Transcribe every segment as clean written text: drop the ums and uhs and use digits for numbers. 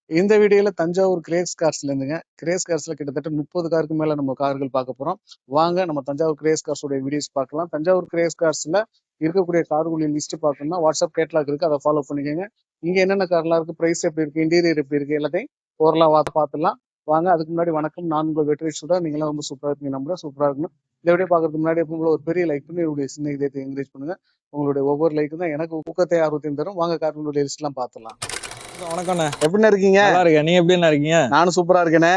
இந்த வீடியோல தஞ்சாவூர் கிரேஸ் கார்ஸ்ல இருந்துங்க. கிரேஸ் கார்ஸ்ல கிட்டத்தட்ட 30 காருக்கு மேல நம்ம கார்கள் பார்க்க போறோம். வாங்க நம்ம தஞ்சாவூர் கிரேஸ் கார்ஸோட வீடியோஸ் பார்க்கலாம். தஞ்சாவூர் கிரேஸ் கார்ஸ்ல இருக்கக்கூடிய கார்களுடைய லிஸ்ட் பார்க்கணும்னா வாட்ஸ்அப் கேட்லாக் இருக்கு, அதை ஃபாலோ பண்ணிக்கோங்க. இங்க என்னென்ன கார்லாம் இருக்கு, பிரைஸ் எப்படி இருக்கு, இன்டீரியர் எப்படி இருக்கு, எல்லாத்தையும் ஓரளவு பார்த்துலாம். வாங்க. அதுக்கு முன்னாடி வணக்கம், நான் உங்கள் வெற்றி சுடா. நீங்களாம் ரொம்ப சூப்பரா இருக்கீங்க, நம்புறேன் சூப்பரா இருக்கணும். இந்த வீடியோ பார்க்கறதுக்கு முன்னாடி உங்களை ஒரு பெரிய லைக் பண்ணி என்னுடைய சின்ன இதயத்தை என்கரேஜ் பண்ணுங்க. உங்களுடைய ஒவ்வொரு லைக்கும் தான் எனக்கு ஊக்கத்தை ஆர்வத்தையும் தரும். வாங்க கார்களுடைய லிஸ்ட் எல்லாம் பார்த்துலாம். வணக்கம்ண்ணே, எப்படின்னா இருக்கீங்க? நல்லா இருக்கேன். நீங்க எப்படிண்ணா இருக்கீங்க? நானும் சூப்பரா இருக்கேனே.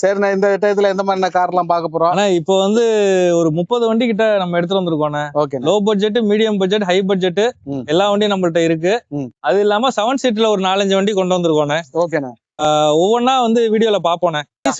சரிண்ணே, இந்த டயத்துல எந்த மாதிரி கார் எல்லாம் பார்க்க போறோம்? ஆனா இப்போ வந்து ஒரு 30 வண்டி கிட்ட நம்ம எடுத்துட்டு வந்திருக்கோம். Okay. Low budget, medium budget, high budget எல்லா வண்டியும் நம்மள்ட்ட இருக்கு. அது இல்லாம 7 சீட்ல ஒரு 4-5 வண்டி கொண்டு வந்திருக்கோம். ஓகேண்ணே. ஒவ்வொன்னா வந்து வீடியோல பாப்போம்.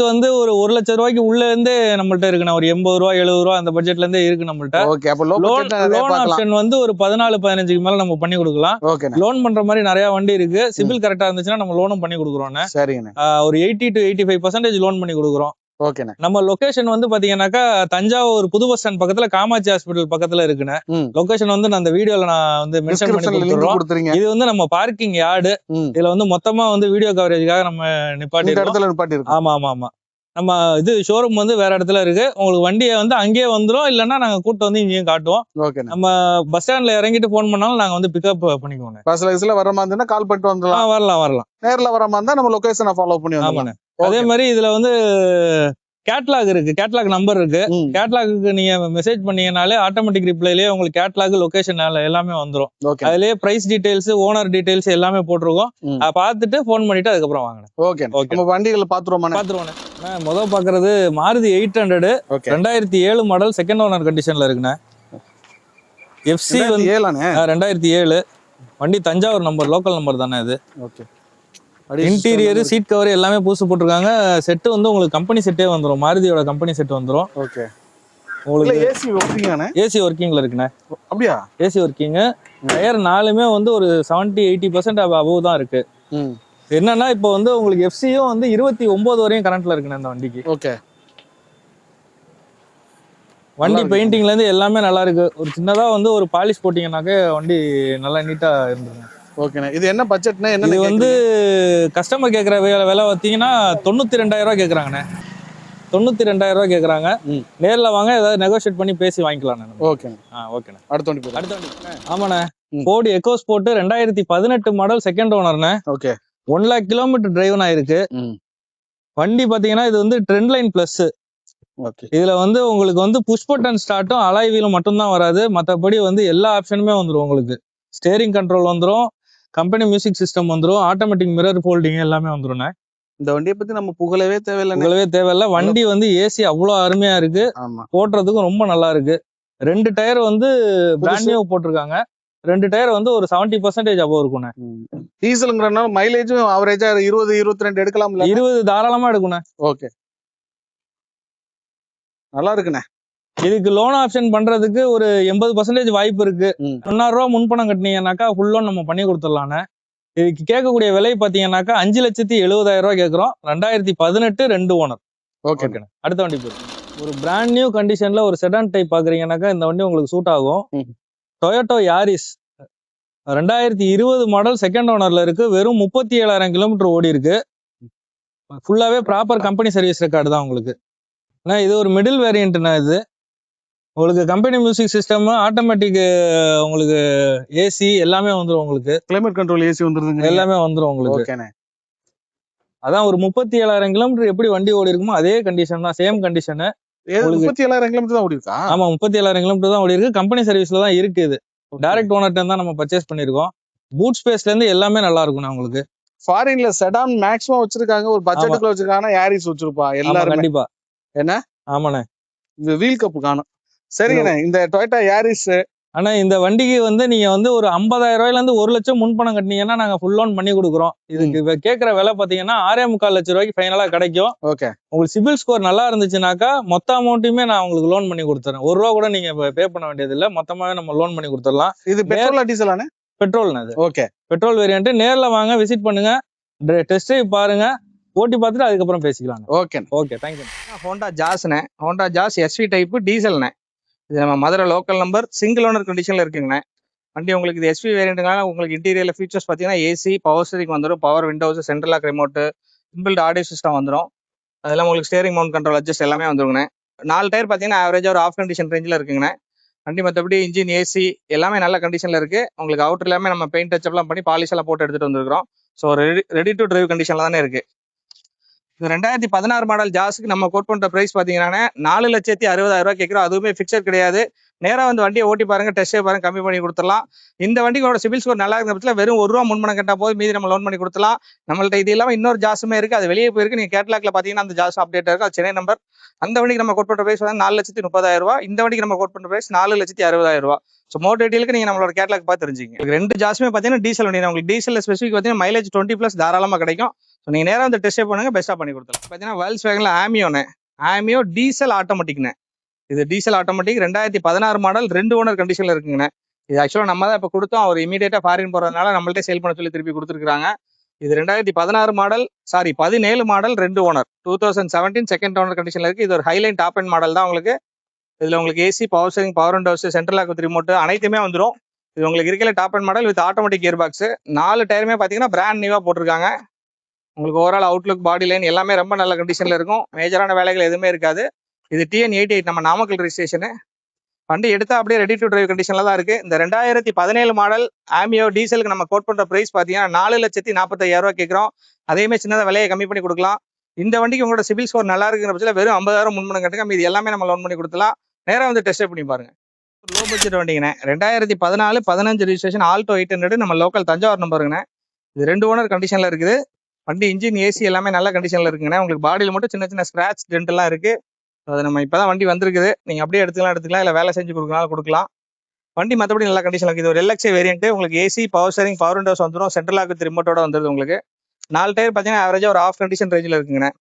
வந்து ஒரு 1 லட்சம் ரூபாய்க்கு உள்ள இருந்தே நம்மள்ட்ட இருக்குண்ணா. ஒரு 80 ரூபா 70 ரூபா அந்த பட்ஜெட்ல இருந்தே இருக்கு நம்மள்ட்ட. ஓகே. அப்ப லோன் ஆப்ஷன் வந்து ஒரு 14-15க்கு மேல நம்ம பண்ணி கொடுக்கலாம். லோன் பண்ற மாதிரி நிறைய வண்டி இருக்கு. சிபில் கரெக்டா இருந்துச்சுன்னா நம்ம லோனும் பண்ணி கொடுக்குறோம். சரிங்க. ஒரு 80 to 85% லோன் பண்ணி கொடுக்குறோம். ஓகேண்ணே. நம்ம லொகேஷன் வந்து பாத்தீங்கன்னாக்கா தஞ்சாவூர் புது பஸ் ஸ்டாண்ட் பக்கத்துல காமாட்சி ஹாஸ்பிட்டல் பக்கத்துல இருக்குண்ணே. லொகேஷன் வந்து நான் அந்த வீடியோல நான் வந்து மென்ஷன் பண்ணி கொடுத்துறோம். இது வந்து நம்ம பார்க்கிங் யார்டு. இதுல வந்து மொத்தமா வந்து வீடியோ கவரேஜ்க்காக நம்ம நிப்பாட்டி. ஆமா ஆமா ஆமா. நம்ம இது ஷோரூம் வந்து வேற இடத்துல இருக்கு. உங்களுக்கு வண்டியை வந்து அங்கேயே வந்துடும், இல்லைன்னா நாங்க கூட்டு வந்து இங்கேயும் காட்டுவோம். நம்ம பஸ் ஸ்டாண்ட்ல இறங்கிட்டு போன் பண்ணாலும் நாங்க வந்து பிக்கப் பண்ணிக்குவோம். பஸ்ல வர மாதிரி இருந்தா கால் பண்ணிட்டு வந்துடலாம். வரலாம். நேர்ல வர மாதிரி இருந்தா நம்ம லொகேஷனை ஃபாலோ பண்ணி வந்துடலாம். அதே மாதிரி இதுல வந்து கேட்லாக் இருக்கு, கேட்லாக் நம்பர் இருக்கு. கேட்லாக்கு நீங்க மெசேஜ் பண்ணீங்கனாலே ஆட்டோமேட்டிக் ரிப்ளைலயே உங்களுக்கு கேட்லாக் லொகேஷன் எல்லாமே வந்துடும். அதுலயே பிரைஸ் டீடைல்ஸ், ஓனர் டீடைல்ஸ் எல்லாமே போட்டிருக்கோம். அதை பார்த்துட்டு போன் பண்ணிட்டு அதுக்கப்புறம் வாங்க. ஓகே. நம்ம வண்டிகளை பாத்துருவோம். முதல் பாக்குறது மாருதி 800 2007 மாடல், செகண்ட் ஓனர் கண்டிஷன்ல இருக்குண்ணே. FC 2007 வண்டி, தஞ்சாவூர் நம்பர், லோக்கல் நம்பர் தானே இது. இன்டீரியர், சீட் கவர் எல்லாமே புதுசு போட்டிருக்காங்க. செட்டு வந்து உங்களுக்கு கம்பெனி செட்டே வந்துடும், மாருதியோட கம்பெனி செட் வந்துடும். ஓகே. உங்களுக்கு ஏசி ஒர்க்கிங்ல இருக்குண்ணே. அப்படியா? AC working. டயர் 4மே வந்து ஒரு 70-80% அபவ் தான் இருக்கு. என்னன்னா இப்போ வந்து உங்களுக்கு எஃப்சியும் வந்து 29 வரையும் கரண்ட்ல இருக்குண்ணே இந்த வண்டிக்கு. ஓகே. வண்டி பெயிண்டிங்ல இருந்து எல்லாமே நல்லா இருக்கு. ஒரு சின்னதா வந்து ஒரு பாலிஷ் போட்டீங்கன்னாக்க வண்டி நல்லா நீட்டா இருந்துருங்க. ஓகேண்ணே. இது என்ன பட்ஜெட்னா? என்ன இது வந்து கஸ்டமர் கேட்குற விலை பார்த்தீங்கன்னா 92,000 ரூபா கேட்குறாங்கண்ணே. 92,000 ரூபா கேட்குறாங்க. நேரில் வாங்க, ஏதாவது நெகோஷியேட் பண்ணி பேசி வாங்கிக்கலாண்ணே. ஓகேண்ணே. ஓகேண்ணே. அடுத்த வண்டி. ஆமாண்ணே, ஃபோர்டு எக்கோஸ்போர்ட் 2018 மாடல், செகண்ட் ஓனர்ண்ணே. ஓகே. 1 lakh கிலோமீட்டர் டிரைவ் ஆயிருக்கு. வண்டி பார்த்தீங்கன்னா இது வந்து ட்ரெண்ட் லைன் பிளஸ். இதுல வந்து உங்களுக்கு வந்து புஷ் பட்டன் ஸ்டார்ட்டும் அலாய் வீலும் மட்டும்தான் வராது. மற்றபடி வந்து எல்லா ஆப்ஷனுமே வந்துடும். உங்களுக்கு ஸ்டேரிங் கண்ட்ரோல் வந்துடும், கம்பெனி மியூசிக் சிஸ்டம் வந்துடும், ஆட்டோமேட்டிக் மிரர் ஃபோல்டிங் எல்லாமே வந்துடும். இந்த வண்டியை பத்தி நம்ம புகழவே தேவையில்லை. வண்டி வந்து ஏசி அவ்வளோ அருமையா இருக்கு. போட்டுறதுக்கும் ரொம்ப நல்லா இருக்கு. 2 டயர் வந்து பிராண்ட் நியூ போட்டிருக்காங்க. 2 டயர் வந்து ஒரு 70% அபவ் இருக்குண்ணே. டீசலுங்கிறனால மைலேஜும் ஆவரேஜா 20-22 எடுக்கலாம். 20 தாராளமா எடுக்குண்ணே. ஓகே, நல்லா இருக்குண்ணே. இதுக்கு லோன் ஆப்ஷன் பண்றதுக்கு ஒரு 80% வாய்ப்பு இருக்கு. 1,000 ரூபா முன்பணம் கட்டினீங்கன்னாக்கா ஃபுல் லோன் நம்ம பண்ணி கொடுத்துடலாண்ணே. இதுக்கு கேட்கக்கூடிய விலை பாத்தீங்கன்னாக்கா 5,70,000 ரூபாய் கேட்கிறோம். 2018 2 ஓனர். ஓகே. அடுத்த வண்டி போயிருக்கு. ஒரு பிராண்ட் நியூ கண்டிஷன்ல ஒரு செடான் டைப் பாக்குறீங்கன்னாக்கா இந்த வண்டி உங்களுக்கு சூட் ஆகும். டொயோட்டோ யாரிஸ் 2020 மாடல், செகண்ட் ஓனர்ல இருக்கு. வெறும் 37,000 கிலோமீட்டர் ஓடி இருக்கு. ஃபுல்லாவே ப்ராப்பர் கம்பெனி சர்வீஸ் ரெக்கார்டு தான் உங்களுக்கு. இது ஒரு மிடில் வேரியன்ட்னா. இது உங்களுக்கு கம்பெனி மியூசிக் சிஸ்டம், ஆட்டோமேட்டிக், உங்களுக்கு ஏசி எல்லாமே வந்துடும். உங்களுக்கு கிளைமேட் கண்ட்ரோல் ஏசி வந்துருதுங்க, எல்லாமே வந்துடும் உங்களுக்கு. அதான் ஒரு 37,000 கிலோமீட்டர் எப்படி வண்டி ஓடி இருக்குமோ அதே கண்டிஷன் தான், சேம் கண்டிஷன். 37,000 கிலோமீட்டர் தான் ஓடி இருக்கா? ஆமா, 37,000 கிலோமீட்டர் தான் ஓடி இருக்கு. கம்பெனி சர்வீஸ்ல தான் இருக்கு. இது டைரக்ட் ஓனர்ட்ட தான் நம்ம பர்ச்சேஸ் பண்ணிருக்கோம். பூட் ஸ்பேஸ்ல இருந்து எல்லாமே நல்லா இருக்கும். உங்களுக்கு ஃபாரின்ல செடான் மேக்ஸிமம் வச்சிருக்காங்க, ஒரு பட்ஜெட்டுக்குள்ள வச்சிருக்காங்க. யாரிஸ் வச்சிருப்பா எல்லாரும் கண்டிப்பா. என்ன? ஆமாண்ணே. இந்த வீல் கப் காணும். சரிங்கண்ணே. இந்த டொயோட்டா யாரிஸ் ஆனா இந்த வண்டிக்கு வந்து நீங்க வந்து ஒரு 50,000 ரூபாயில இருந்து 1 லட்சம் முன்பணம் கட்டினீங்கன்னா நாங்க ஃபுல் லோன் பண்ணி கொடுக்குறோம். இதுக்கு கேட்கிற விலை பாத்தீங்கன்னா 6.25 லட்சம் ரூபாய்க்கு ஃபைனலா கிடைக்கும். ஓகே. உங்களுக்கு சிபில் ஸ்கோர் நல்லா இருந்துச்சுனாக்கா மொத்த அமௌண்ட்டுமே நான் உங்களுக்கு லோன் பண்ணி கொடுத்துறேன். 1 ரூபா கூட நீங்க பே பண்ண வேண்டியது இல்ல, மொத்தமாவே நம்ம லோன் பண்ணி கொடுத்துடலாம். இது பெட்ரோலா டீசலானே? பெட்ரோல்னா இது. ஓகே. Petrol variant. நேர்ல வாங்க, விசிட் பண்ணுங்க, டெஸ்ட் டிரைவ் பாருங்க, ஓட்டி பார்த்துட்டு அதுக்கப்புறம் பேசிக்கலாம். Okay, thank you. ஹோண்டா ஜாஸ்ண்ணே. ஹோண்டா ஜாஸ் SV டைப் டீசல்ண்ணே. இது நம்ம Madurai local number, single owner கண்டிஷன்ல இருக்குங்கண்ணே. வண்டி உங்களுக்கு இது எஸ்பி வேரியண்ட்னால உங்களுக்கு இன்டீரியர்ல ஃபீச்சர்ஸ் பார்த்தீங்கன்னா ஏசி, பவர் ஸ்டீரிங் வந்துடும், power windows, central lock remote, inbuilt audio system வந்துடும். அதெல்லாம் உங்களுக்கு ஸ்டேரிங் மவுண்ட் கண்ட்ரோல் அட்ஜஸ்ட் எல்லாமே வந்துருங்கண்ணே. 4 டயர் பார்த்தீங்கன்னா ஆவரேஜாக ஒரு ஆஃப் கண்டிஷன் ரேஞ்சில் இருக்குங்கண்ணே. வண்டி மற்றபடி இன்ஜின், ஏசி எல்லாமே நல்ல கண்டிஷனில் இருக்கு. உங்களுக்கு அவுட்டர் எல்லாமே நம்ம பெயிண்ட் டச்சப்லாம் பண்ணி பாலிஷ் எல்லாம் போட்டு எடுத்துட்டு வந்துருக்கோம். ஸோ ரெடி டு டிரைவ் கண்டிஷனில் தானே இருக்கு. இது 2016 மாடல் ஜாஸுக்கு நம்ம கோட் பண்ற பிரைஸ் பாத்தீங்கன்னா 4,60,000 கேட்கிறோம். அதுவுமே ஃபிக்ஸட் கிடையாது. நேரா வந்து வண்டியை ஓட்டி பாருங்க, டெஸ்ட் பாருங்க, கம்மி பண்ணி கொடுத்துடலாம். இந்த வண்டியோட சிபில் ஸ்கோர் நல்லா இருக்கிற பட்சத்தில் வெறும் ₹1 முன்பணம் கட்டா போது மீதி நம்ம லோன் பண்ணி கொடுத்துலாம். நம்மள்ட்ட இது இல்லாமல் இன்னொரு ஜாஸுமே இருக்கு, அது வெளியே போயிருக்கு. நீங்க கேட்லாக்ல பாத்தீங்கன்னா அந்த ஜாஸ் அப்டேட் இருக்கு, அது சென்னை நம்பர். அந்த வண்டிக்கு நம்ம கோட் பண்ற பிரைஸ் வந்து ₹4,30,000. இந்த வண்டிக்கு நம்ம கோட் பண்ற பிரைஸ் ₹4,60,000. ஸோ மோர் டீட்டெயிலுக்கு நீங்க நம்மளோட கேட்லாக் பார்த்து தெரிஞ்சுங்க. ரெண்டு ஜாஸுமே பாத்தீங்கன்னா டீசல் வண்டி. உங்களுக்கு டீசல் ஸ்பெசிஃபிக் பாத்தீங்கன்னா மைலேஜ் 20+ தாராளமா கிடைக்கும். ஸோ நீங்கள் நேராக வந்து டெஸ்ட் பண்ணுங்க, பெஸ்ட்டாக பண்ணி கொடுத்துலாம். பார்த்தீங்கன்னா Volkswagenல ஆமியோ டீசல் ஆட்டோமேட்டிக்னே. இது டீசல் ஆட்டோமேட்டிக் 2016 மாடல், 2 ஓனர் கண்டிஷனில் இருக்குங்கண்ணே. இது ஆக்சுவலாக நம்ம தான் இப்போ கொடுத்தோம், அவர் இமீடியட்டாக ஃபாரின் போகிறதுனால நம்மள்ட்டே சேல் பண்ண சொல்லி திருப்பி கொடுத்துருக்காங்க. இது 2016 model, 17 model, 2 owner, 2017 second owner கண்டிஷனில் இருக்குது. இது ஒரு ஹைலைன் டாப் அண்ட் மாடல் தான் உங்களுக்கு. இதில் உங்களுக்கு AC, power steering, power windows, central lock with remote அனைத்துமே வந்துடும். இது உங்களுக்கு இருக்கிற top end model with automatic gear box. 4 டயருமே பார்த்தீங்கன்னா பிராண்ட் நியூவாக போட்டிருக்காங்க. உங்களுக்கு ஓவரால் அவுட்லுக், பாடி லைன் எல்லாமே ரொம்ப நல்ல கண்டிஷன்ல இருக்கும். மேஜரான வேலைகள் எதுவுமே இருக்காது. இது TN88 நம்ம நாமக்கல் ரெஜிஸ்ட்ரேஷனு. வண்டி எடுத்தா அப்படியே ரெடி டு டிரைவ் கண்டிஷன்ல தான் இருக்கு. இந்த 2017 மாடல் ஆமியோ டீசலுக்கு நம்ம கோட் பண்ற பிரைஸ் பாத்தீங்கன்னா ₹4,45,000 கேட்கிறோம். அதேமே சின்னதாக விலையை கம்மி பண்ணி கொடுக்கலாம். இந்த வண்டிக்கு உங்களோட சிபில் ஸ்கோர் நல்லா இருக்கிற பட்சத்தில் வெறும் 50,000 முன்பணம் கட்டுங்க, மீது எல்லாமே நம்ம லோன் பண்ணி கொடுத்துலாம். நேராக வந்து டெஸ்ட் பண்ணி பாருங்க. லோ பட்ஜெட் வண்டிங்கண்ணே. 2014 15 ரெஜிஸ்ட்ரேஷன் ஆல்டோ 800 நம்ம லோக்கல் தஞ்சாவூர் நம்பருங்கண்ணே. இது 2 ஓனர் கண்டிஷன்ல இருக்குது. வண்டி இன்ஜின், ஏசி எல்லாமே நல்ல கண்டிஷன்ல இருக்குங்கண்ணே. உங்களுக்கு பாடியில் மட்டும் சின்ன சின்ன ஸ்கிராச் டென்ட் எல்லாம் இருக்கு. அது நம்ம இப்பதான் வண்டி வந்திருக்குது, நீங்க அப்படியே எடுத்துக்கலாம், இல்லை வேலை செஞ்சு கொடுக்கலாம். வண்டி மற்றபடி நல்ல கண்டிஷன்ல இருக்குது. இது ஒரு LXI வேரியன்ட். உங்களுக்கு AC, power steering, power windows வந்துடும், சென்ட்ரல் லாக் வித் ரிமோட்டோட வந்துருது. உங்களுக்கு 4 டயர் பார்த்தீங்கன்னா ஆவரேஜா ஒரு ஆஃப் கண்டிஷன் ரேஞ்சில் இருக்குங்கண்ணே.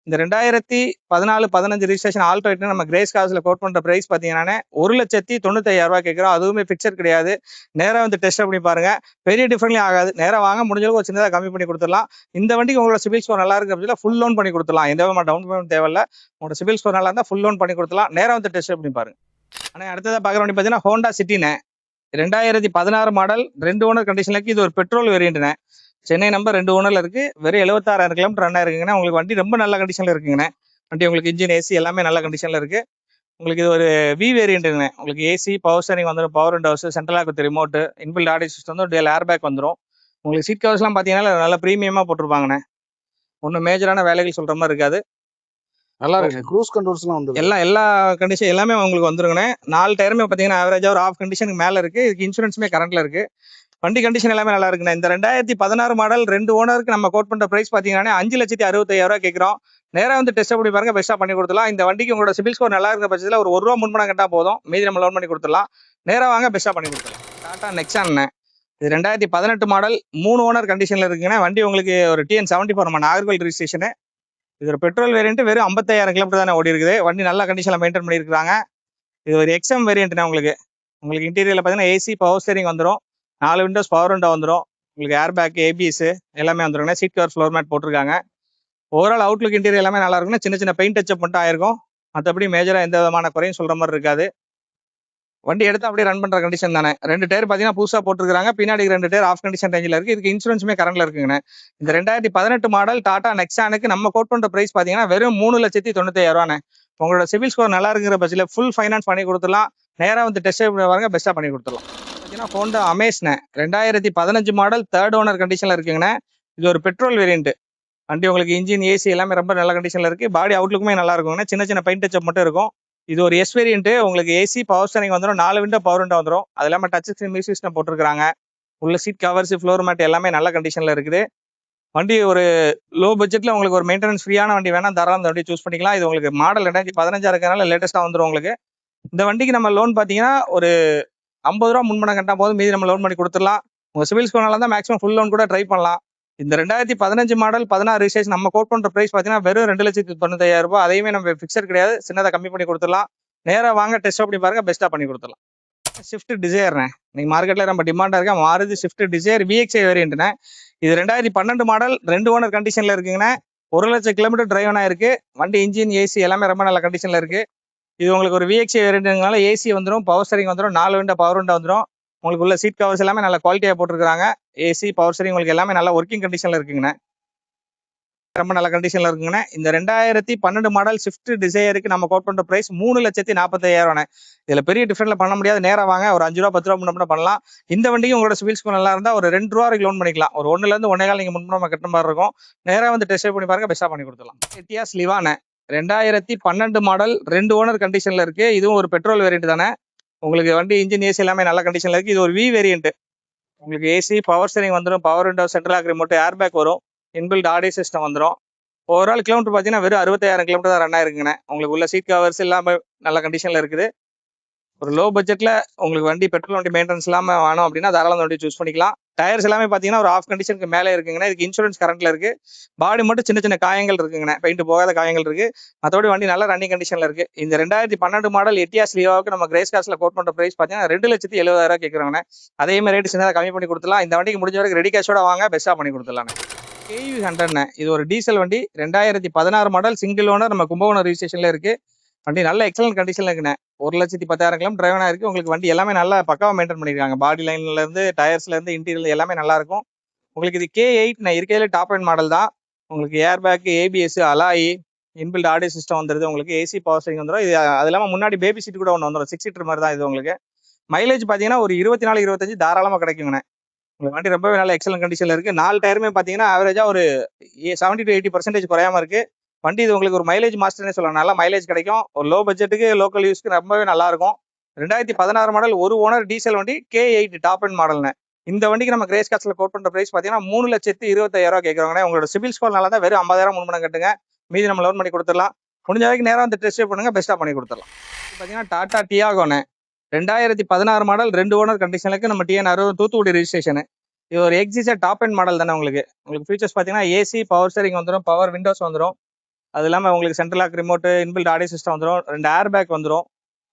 இந்த 2014 15 ரெஜிஸ்ட்ரேஷன் ஆல்டோ 8 நம்ம கிரேஸ் கார்ஸ்ல கோட் பண்ற பிரைஸ் பாத்தீங்கன்னா ₹1,95,000 கேட்கிறோம். அதுவுமே பிக்சர் கிடையாது. நேரா வந்து டெஸ்ட் பண்ணி பாருங்க, பெரிய டிஃபரெண்ட்லி ஆகாது. நேரா வாங்க, முடிஞ்சளவுக்கு ஒரு சின்னதாக கம்மி பண்ணி கொடுத்துடலாம். இந்த வண்டிக்கு உங்களோட சிபில் ஸ்கோர் நல்லா இருக்கு அப்படின்னா ஃபுல் லோன் பண்ணி கொடுத்துலாம். எந்த விதமான டவுன் பேமெண்ட் தேவையில்ல. உங்களோட சிபில் ஸ்கோர் நல்லா இருந்தால் ஃபுல் லோன் பண்ணி கொடுத்துலாம். நேரா வந்து டெஸ்ட் பண்ணி பாருங்க. ஆனால் அடுத்ததாக பார்க்குற வண்டி பார்த்தீங்கன்னா ஹோண்டா சிட்டினே. 2016 மாடல், 2 ஓனர் கண்டிஷன்ல இருக்கு. இது ஒரு பெட்ரோல் வேரியன்ட்னே. சென்னை நம்பர், 2 ஓனர்ல இருக்கு. வெறும் 76,000 கிலோமீட்டர் ரன் ஆயிருக்குங்கண்ணே. உங்களுக்கு வண்டி ரொம்ப நல்ல கண்டிஷன்ல இருக்குங்கண்ணே. வண்டி உங்களுக்கு இன்ஜின், ஏசி எல்லாமே நல்ல கண்டிஷன்ல இருக்கு. உங்களுக்கு இது ஒரு வி வேரியன்ட்ங்கண்ணே. உங்களுக்கு ஏசி, பவர் ஸ்டீரிங் வந்துடும், power windows, central lock with remote, inbuilt audio system வந்து டூயல் ஏர் பேக் வந்துடும். உங்களுக்கு சீட் கவர்ஸ்லாம் பார்த்தீங்கன்னா நல்ல ப்ரீமியமா போட்டிருப்பாங்கண்ணே. ஒன்றும் மேஜரான வேலைகள் சொல்ற மாதிரி இருக்காது. நல்லா இருக்கு. க்ரூஸ் கண்ட்ரோல்ஸ்லாம் வந்து எல்லா கண்டிஷன் எல்லாமே உங்களுக்கு வந்துருங்கண்ணே. 4 டயருமே பார்த்தீங்கன்னா ஆவரேஜா ஒரு ஆஃப் கண்டிஷனுக்கு மேல இருக்கு. இதுக்கு இன்சூரன்ஸுமே கரண்ட்ல இருக்கு. வண்டி கண்டிஷன் எல்லாமே நல்லா இருக்குண்ணே. இந்த 2016 மாடல், 2 ஓனருக்கு நம்ம கோட் பண்ற பிரைஸ் பாத்தீங்கன்னா ₹5,65,000 கேட்கிறோம். நேரா வந்து டெஸ்ட் பண்ணி பாருங்க, பெஸ்ட்டா பண்ணி கொடுத்துலாம். இந்த வண்டிக்கு உங்களோட சிபில் ஸ்கோர் நல்லா இருக்கிற பட்சத்தில் ஒரு ₹1 முன்பணம் கட்டா போதும், மீதி நம்ம லோன் பண்ணி கொடுத்துடலாம். நேரா வாங்க, பெஸ்ட்டா பண்ணி கொடுத்துலாம். டாடா நெக்ஸான். இது 2018 மாடல், 3 ஓனர் கண்டிஷன்ல இருக்குங்கன்னா வண்டி உங்களுக்கு ஒரு TN74 நம்ம நாகர்கோவில் ரெஜிஸ்ட்ரேஷன். இது ஒரு பெட்ரோல் வேரியன்ட். வெறும் 55,000 கிலோமீட்டர் தானே ஓடி இருக்குது. வண்டி நல்ல கண்டிஷன்ல மெயின்டைன் பண்ணியிருக்காங்க. இது ஒரு XM வேரியன்ட்னா உங்களுக்கு இன்டீரியர்ல பார்த்தீங்கன்னா ஏசி, பவர் ஸ்டீரிங் வந்துடும், 4 விண்டோஸ், பவர் விண்டோ வந்துடும். உங்களுக்கு ஏர் பேக், ABS எல்லாமே வந்துருங்க. சீட் கவர், ஃப்ளோர் மேட் போட்டிருக்காங்க. ஓவரால் அவுட்லுக், இன்டீரியர் எல்லாமே நல்லா இருக்குன்னா சின்ன சின்ன பெயிண்ட் டச்சப் மட்டும் ஆயிருக்கும். மற்றபடி மேஜரா எந்த விதமான குறையும் சொல்ற மாதிரி இருக்காது. வண்டி எடுத்து அப்படியே ரன் பண்ற கண்டிஷன் தானே. 2 டயர் பார்த்தீங்கன்னா புதுசாக போட்டிருக்காங்க. பின்னாடி 2 டயர் ஆஃப் கண்டிஷன் ரேஞ்சில் இருக்கு. இதுக்கு இன்சூரன்ஸுமே கரண்ட்ல இருக்குங்கண்ணே. இந்த 2018 மாடல் டாடா நெக்ஸானுக்கு நம்ம கோட் பண்ற பிரைஸ் பார்த்தீங்கன்னா வெறும் ₹3,95,000. உங்களோட சிபில் ஸ்கோர் நல்லா இருக்கிற பட்சத்தில் ஃபுல் ஃபைனான்ஸ் பண்ணி கொடுத்துலாம். நேராக வந்து டெஸ்ட் வாங்க, பெஸ்ட்டாக பண்ணி கொடுத்துடலாம். பார்த்தீங்கன்னா ஹோண்டா அமேஸ்ண்ணே. 2015 மாடல், 3rd ஓனர் கண்டிஷனில் இருக்குங்கண்ணே. இது ஒரு பெட்ரோல் வேரியன்ட். வண்டி உங்களுக்கு இன்ஜின், ஏசி எல்லாமே ரொம்ப நல்ல கண்டிஷனில் இருக்குது. பாடி அவுட்லுக்குமே நல்லா இருக்குங்கண்ணே. சின்ன சின்ன பெயிண்ட் டச்சப் மட்டும் இருக்கும். இது ஒரு எஸ் வேரியன்ட். உங்களுக்கு ஏசி, பவர் ஸ்டீரிங் வந்துடும், 4 விண்டோ, பவர் விண்டோ வந்துடும். அது இல்லாமல் டச் ஸ்கிரீன் மியூசிக் சிஸ்டம் போட்டிருக்காங்க. உள்ள சீட் கவர்ஸ், ஃப்ளோர் மேட் எல்லாமே நல்ல கண்டிஷனில் இருக்குது. வண்டி ஒரு லோ பட்ஜெட்டில் உங்களுக்கு ஒரு மெயின்டெனன்ஸ் ஃப்ரீயான வண்டி வேணா தாராளம் இந்த வண்டி சூஸ் பண்ணிக்கலாம். இது உங்களுக்கு மாடல் 2015 இருக்கிறனால லேட்டஸ்ட்டாக வந்துடும் உங்களுக்கு. இந்த வண்டிக்கு நம்ம லோன் பார்த்தீங்கன்னா ஒரு ₹50 முன்பணம் கட்டா போதும், மீதி நம்ம லோன் பண்ணி கொடுத்துடலாம். உங்கள் சிவில் ஸ்கோர் நல்லா தான் மேக்ஸிமம் ஃபுல் லோன் கூட ட்ரை பண்ணலாம். இந்த 2015 மாடல் 16 ரெஜிஸ்ட்ரேஷன் நம்ம கோட் பண்ற பிரைஸ் பார்த்தீங்கன்னா வெறும் ₹2,95,000. அதையுமே நம்ம ஃபிக்ஸட் கிடையாது, சின்னதாக கம்மி பண்ணி கொடுத்துடலாம். நேராக வாங்க, டெஸ்ட் பண்ணி பாருங்க, பெஸ்ட்டாக பண்ணி கொடுத்துடலாம். ஸ்விஃப்ட் டிசைர்ண்ணே. நீங்கள் மார்க்கெட்டில் ரொம்ப டிமாண்டாக இருக்கா மாறுதி ஸ்விஃப்ட் டிசைர் VXI வேரியன்ட்ண்ணே. இது 2012 மாடல், 2 ஓனர் கண்டிஷனில் இருக்குங்கண்ணே. 1,00,000 கிலோமீட்டர் டிரைவ் ஆயிருக்கு. வண்டி இன்ஜின், ஏசி எல்லாமே ரொம்ப நல்ல கண்டிஷனில் இருக்கு. இது உங்களுக்கு ஒரு VXI வேரியன்ட்னால ஏசி வந்துடும், பவர் ஸ்டீரிங் வந்துடும், 4 விண்டோ, பவர் விண்டோ வந்துடும். உங்களுக்கு உள்ள சீட் கவர்ஸ் எல்லாமே நல்ல குவாலிட்டியாக போட்டிருக்காங்க. ஏசி பவர் ஸ்டீரிங் உங்களுக்கு எல்லாமே நல்ல ஒர்க்கிங் கண்டிஷனில் இருக்குங்கண்ணே. ரொம்ப நல்ல கண்டிஷனில் இருக்குங்கண்ணே. இந்த 2012 மாடல் ஸ்விஃப்ட் டிசைருக்கு நம்ம கோட் பண்ணுற ப்ரைஸ் 3,45,000. இதில் பெரிய டிஃப்ரெண்ட்ல பண்ண முடியாது. நேராக வாங்க, ஒரு 5 ரூபா 10 ரூபா முன்னே பண்ணலாம். இந்த வண்டிக்கு உங்களோட சிவில் ஸ்கோர் நல்லா இருந்தால் ஒரு 2 ரூபா வரைக்கும் லோன் பண்ணிக்கலாம். ஒரு 1லேருந்து 1.25 நீங்கள் முன்பணமாக கட்டுற மாதிரி இருக்கும். நேராக வந்து டெஸ்ட் பண்ணி பாருங்க, பெஸ்ட்டாக பண்ணி கொடுத்துடலாம். எட்டியாஸ் லிவானே 2012 மாடல் 2 ஓனர் கண்டிஷனில் இருக்குது. இதுவும் ஒரு பெட்ரோல் வேரியன்ட் தானே. உங்களுக்கு வண்டி இன்ஜின் ஏசி எல்லாமே நல்ல கண்டிஷனில் இருக்குது. இது ஒரு வி வேரியன்ட். உங்களுக்கு ஏசி பவர் ஸ்டீரிங் வந்துடும், power window, central lock remote, air bag வரும், இன்பில்ட் ஆடியோ சிஸ்டம் வந்துடும். ஓவரால் கிலோமீட்டர் பார்த்தீங்கன்னா வெறும் 65,000 கிலோமீட்டர் தான் ரன் ஆயிருக்குங்கண்ணே. உங்களுக்கு உள்ள சீட் கவர்ஸ் எல்லாமே நல்ல கண்டிஷனில் இருக்குது. ஒரு லோ பட்ஜெட்டில் உங்களுக்கு வண்டி பெட்ரோல் வண்டி மெயின்டெனன்ஸ் இல்லாமல் வேணும் அப்படின்னா தாராளம் வண்டி சூஸ் பண்ணிக்கலாம். டயர்ஸ் எல்லாமே பார்த்தீங்கன்னா ஒரு ஆஃப் கண்டிஷனுக்கு மேலே இருக்குங்கண்ணே. இதுக்கு இன்சூரன்ஸ் கரண்ட்டில் இருக்குது. பாடி மட்டும் சின்ன சின்ன காயங்கள் இருக்குங்கண்ணே, பெயிண்ட் போகாத காயங்கள் இருக்குது. மற்றபடி வண்டி நல்ல ரன்னிங் கண்டிஷனில் இருக்குது. இந்த 2012 மாடல் எட்டியாஸ் லிவாவுக்கு நம்ம கிரேஸ் கார்ஸில் கோட் பண்ணுற ப்ரைஸ் பார்த்தீங்கன்னா 2,70,000 கேட்குறாங்கண்ணே. அதேமாதிரி ரேட்டு சின்னதாக கம்மி பண்ணி கொடுத்துலாம். இந்த வண்டிக்கு முடிஞ்ச வரைக்கும் ரெடி கேஷோட வாங்க, பெஸ்ட்டாக பண்ணி கொடுத்துடலாண்ணே. KUV 100ண்ணே. இது ஒரு டீசல் வண்டி, 2016 மாடல், சிங்கிள் ஓனர், நம்ம கும்பகோணம் ரிஜிஸ்ட்ரேஷனில் இருக்குது. வண்டி நல்ல எக்ஸலன்ட் கண்டிஷனில் இருக்குண்ணே. 1,10,000 கிலோமீட்டர் டிரைவனாக இருக்குது. உங்களுக்கு வண்டி எல்லாமே நல்லா பக்காவாக மெயின்டைன் பண்ணியிருக்காங்க. பாடி லைன்லேருந்து டயர்ஸ்லேருந்து இன்டீரியல் எல்லாமே நல்லா இருக்கும். உங்களுக்கு இது K8 இருக்கிறதுல டாப் அண்ட் மாடல் தான். உங்களுக்கு air bag, ABS, alloy, inbuilt audio system வந்துடுது. உங்களுக்கு ஏசி பவர் ஸ்டீரிங் வந்துடும். இது அது இல்லாமல் முன்னாடி பேபி சீட் கூட ஒன்று வந்துடும். 6 சீட்டர் மாதிரி தான் இது. உங்களுக்கு மைலேஜ் பார்த்தீங்கன்னா ஒரு 24-25 தாராளமாக கிடைக்குங்கண்ணே. உங்களுக்கு வண்டி ரொம்பவே நல்ல எக்ஸலன்ட் கண்டிஷனில் இருக்குது. 4 டயருமே பார்த்தீங்கன்னா ஆவரேஜாக ஒரு 70 to 80% குறையாமல் இருக்குது. வண்டி இது உங்களுக்கு ஒரு மைலேஜ் மாஸ்டர்னே சொல்லலாம். நல்லா மைலேஜ் கிடைக்கும். ஒரு லோ பட்ஜெட்டுக்கு லோக்கல் யூஸ்க்கு ரொம்பவே நல்லா இருக்கும். 2016 மாடல், ஒரு ஓனர் டீசல் வண்டி, K8 டாப் அண்ட் மாடல்னு. இந்த வண்டிக்கு நம்ம கிரேஸ் கார்ஸில் கோட் பண்ணுற ப்ரைஸ் பார்த்தீங்கன்னா 3,25,000 கேட்குறாங்கண்ணே. உங்களோட சிவில் ஸ்கோர் நல்லா தான் வெறும் 50,000 முன்பணம் கட்டுங்க, மீதி நம்ம லோன் பண்ணி கொடுத்துடலாம். முடிஞ்ச வரைக்கும் நேரம் வந்து டெஸ்ட் பண்ணுங்க, பெஸ்ட்டாக பண்ணி கொடுத்துடலாம். பார்த்தீங்கன்னா டாடா டியாகோண்ணே 2016 மாடல் 2 ஓனர் கண்டிஷனுக்கு நம்ம TN60 தூத்துக்குடி ரிஜிஸ்ட்ரேஷனு. இது ஒரு எக்ஸிஸ்ட் டாப் அண்ட் மாடல் தானே. உங்களுக்கு ஃபீச்சர்ஸ் பார்த்தீங்கன்னா ஏசி பவர் ஸ்டீரிங் வந்துடும், பவர் விண்டோஸ் வந்துடும். அது இல்லாமல் உங்களுக்கு central lock remote, inbuilt audio system வந்துடும், 2 ஏர் பேக் வந்துடும்.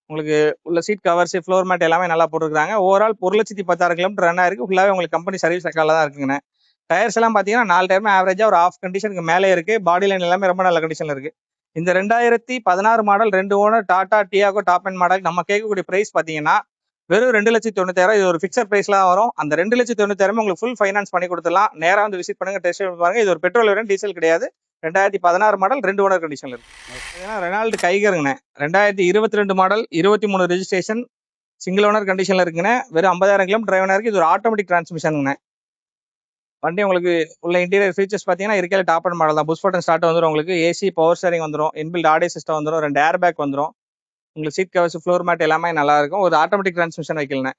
உங்களுக்கு உள்ள சீட் கவர்ஸ், ஃப்ளோர் மேட் எல்லாமே நல்லா போட்டுருக்காங்க. ஓவரால் 1,10,000 கிலோமீட்டர் ரன் ஆயிருக்கு. ஃபுல்லாகவே உங்களுக்கு கம்பெனி சர்வீஸ் ரெக்கார்டில் தான் இருக்குங்கண்ணே. டயர்ஸ் எல்லாம் பார்த்தீங்கன்னா 4 டயருமே ஆவரேஜாக ஒரு ஆஃப் கண்டிஷனுக்கு மேலே இருக்குது. பாடி லைன் எல்லாமே ரொம்ப நல்ல கண்டிஷனில் இருக்குது. இந்த 2016 model 2 owner Tata Tiago top end model நம்ம கேட்கக்கூடிய ப்ரைஸ் பார்த்தீங்கன்னா வெறும் 2,90,000. இது ஒரு ஃபிக்ஸட் ப்ரைஸ்ல தான் வரும். அந்த 2,90,000 உங்களுக்கு ஃபுல் ஃபைனான்ஸ் பண்ணி கொடுத்துடலாம். நேராக வந்து விசிட் பண்ணுங்க, டெஸ்ட் பாருங்க. இது ஒரு பெட்ரோல் வேரியன்ட், டீசல் கிடையாது. 2016 மாடல் 2 ஓனர் கண்டிஷன்ல இருக்கு. ரெனால்டு கைகருங்கண்ணே 2022 மாடல், 23 ரெஜிஸ்ட்ரேஷன், சிங்கிள் ஓனர் கண்டிஷன்ல இருக்குண்ணே. வெறும் 50,000 கிலோமீட்டர் டிரைவனா இருக்கு. இது ஒரு ஆட்டோமேட்டிக் டிரான்ஸ்மிஷனுங்கண்ணே. வண்டி உங்களுக்கு உள்ள இன்டீரியர் ஃபீச்சர்ஸ் பார்த்தீங்கன்னா இருக்கிற டாப் அண்ட் மாடல் தான். புஷ் பட்டன் ஸ்டார்ட் வந்துடும். உங்களுக்கு ஏசி பவர் ஸ்டீரிங் வந்துடும், இன்பில்ட் ஆடியோ சிஸ்டம் வந்துடும், 2 ஏர் பேக் வந்துடும். உங்களுக்கு சீட் கவர்ஸ், ஃப்ளோர் மேட் எல்லாமே நல்லா இருக்கும். ஒரு ஆட்டோமேட்டிக் டிரான்ஸ்மிஷன் வைக்கலண்ணே.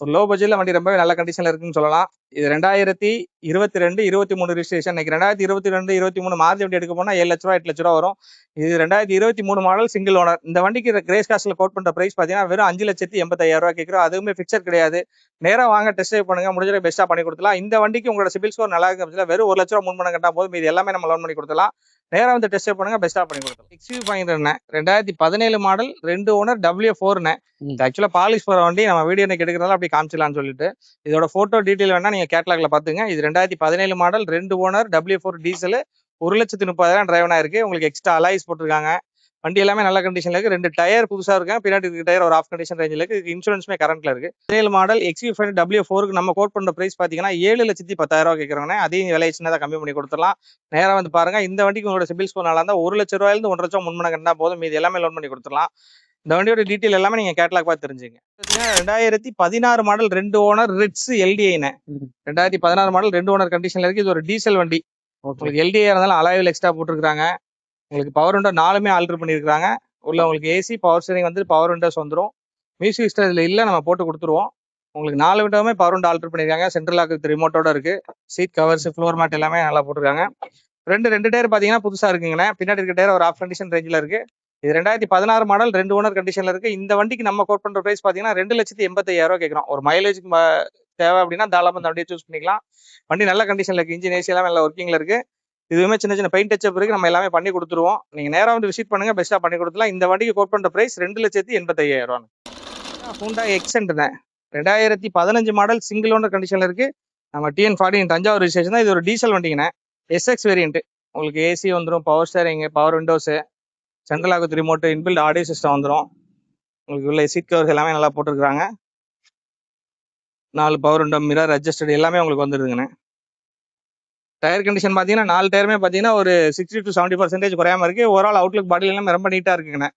ஒரு லோ பட்ஜெட்ல வண்டி ரொம்பவே நல்ல கண்டிஷன்ல இருக்குன்னு சொல்லலாம். இது 2022, 23 ரிஜிஸ்ட்ரேஷன். இன்னைக்கு 2022, 23 மார்ச் வண்டி எடுக்க போனா 7 லட்ச ரூபா 8 லட்ச ரூபா வரும். இது 2023 மாடல் சிங்கிள் ஓனர். இந்த வண்டிக்கு கிரேஸ் கார்ஸ்ல கோட் பண்ற பிரைஸ் பார்த்தீங்கன்னா வெறும் 5,85,000 கேட்குறோம். அதுவுமே ஃபிக்சர் கிடையாது. நேராக வாங்க, டெஸ்ட் ட்ரைவ் பண்ணுங்க, முடிஞ்ச பெஸ்ட்டாக பண்ணி கொடுத்துலாம். இந்த வண்டிக்கு உங்களோட சிபில் ஸ்கோர் நல்லா இருக்கு. வெறும் 1 லட்ச ரூபா முன்பணம் கட்டா போதும், இது எல்லாமே நம்ம லோன் பண்ணி கொடுத்துலாம். நேராக வந்து டெஸ்ட் பண்ணுங்க, பெஸ்ட்டாக பண்ணி கொடுத்துலாம். XUV 500 2017 மாடல் 2 ஓனர் W4 ஆக்சுவலா பாலிஷ் போற வண்டி நம்ம வீடியோ இன்னைக்கு எடுக்கிறதால அப்படி காமிச்சிடலாம்னு சொல்லிட்டு இதோட போட்டோ டீட்டெயில் வேணா நீங்க கேட்லாக்ல பாத்துங்க. இது 2017 மாடல் 2 ஓனர் W4 டீசல், 1,30,30,000 டிரைவனா இருக்கு. உங்களுக்கு எக்ஸ்ட்ரா அலாய்ஸ் போட்டிருக்காங்க. வண்டி எல்லாமே நல்ல கண்டிஷன்ல இருக்கு. 2 டயர் புதுசா இருக்கு, பின்னாடி இருக்க டயர் ஒரு ஆஃப் கண்டிஷன் ரேஞ்சில் இருக்கு. இன்சூரன்ஸ்மே கரண்ட்ல இருக்கு. 17 மாடல் XUV W4க்கு நம்ம கோட் பண்ற பிரைஸ் பாத்தீங்கன்னா 7,10,000 கேட்கறாங்க. அதையும் விலையை சின்னதாக கம்மி பண்ணி கொடுத்துடலாம். நேரம் வந்து பாருங்க. இந்த வண்டிக்கு உங்களோட சிபில் ஸ்கோர் நல்லா இருந்தா 1 லட்ச ரூபாயிலிருந்து 1.5 லட்சம் முன்பணம் கட்டினா போதும், இது எல்லாமே லோன் பண்ணி கொடுத்துடலாம். இந்த வண்டியோட டீட்டெயில் எல்லாமே நீங்க கேட்லாக் பார்த்து தெரிஞ்சுங்க. 2016 model 2 owner Ritz LDI. 2016 model 2 owner கண்டிஷன்ல இருக்கு. இது ஒரு டீசல் வண்டி. உங்களுக்கு LDI இருந்தாலும் அலாய்வில் எக்ஸ்ட்ரா போட்டிருக்காங்க. உங்களுக்கு பவர் விண்டோ 4மே ஆல்டர் பண்ணியிருக்காங்க. உள்ள உங்களுக்கு ஏசி பவர் ஸ்டீரிங் வந்து பவர் விண்டோஸ் வந்துடும். மியூசிக் சிஸ்டம் இதில் இல்லை, நம்ம போட்டு கொடுத்துருவோம். உங்களுக்கு 4 விண்டோவுமே பவர் விண்டோ ஆல்டர் பண்ணியிருக்காங்க. சென்ட்ரல் லாக் ரிமோட்டோட இருக்கு. சீட் கவர்ஸ், ஃப்ளோர் மேட் எல்லாமே நல்லா போட்டிருக்காங்க. ரெண்டு டயர் பார்த்தீங்கன்னா புதுசா இருக்குங்கண்ணே. பின்னாடி இருக்க டயர் ஒரு ஆஃப் கண்டிஷன் ரேஞ்சில் இருக்கு. இது 2016 மாடல் 2 ஓனர் கண்டிஷன்ல இருக்கு. இந்த வண்டிக்கு நம்ம கோட் பண்ற பிரைஸ் பாத்தீங்கன்னா 2,85,000 கேட்கறோம். ஒரு மைலேஜுக்கு தேவை அப்படின்னா தாராளமா இந்த வண்டியை சூஸ் பண்ணிக்கலாம். வண்டி நல்ல கண்டிஷன்ல இருக்கு. இன்ஜின் ஏசி எல்லாமே நல்ல ஒர்க்கிங்ல இருக்கு. இதுவுமே சின்ன சின்ன பெயிண்ட் டச்சப் இருக்கு, நம்ம எல்லாமே பண்ணி கொடுத்துருவோம். நீங்க நேரா வந்து விசிட் பண்ணுங்க, பெஸ்ட்டா பண்ணி கொடுத்துலாம். இந்த வண்டிக்கு கோட் பண்ற price 2,85,000. Hyundai Xcent 2015 model single owner கண்டிஷன்ல இருக்கு. நம்ம TN40 தஞ்சாவூர் ரிஜிஸ்ட்ரேஷன் தான். இது ஒரு டீசல் வண்டிங்கண்ணே. SX variant. உங்களுக்கு ஏசி வந்துடும், power steering, power windows, central lock remote, inbuilt audio system வந்துடும். உங்களுக்கு உள்ள சீட் கவர்ஸ் எல்லாமே நல்லா போட்டிருக்காங்க. 4 பவர் விண்டோ, மிரர் அட்ஜஸ்டட் எல்லாமே உங்களுக்கு வந்துடுதுங்கண்ணே. டயர் கண்டிஷன் பார்த்தீங்கன்னா 4 டயருமே பார்த்தீங்கன்னா ஒரு 60 to 70% குறையாம இருக்கு. ஓவரால் அவுட்லுக் பாடி எல்லாமே ரொம்ப நீட்டாக இருக்குங்கண்ணே.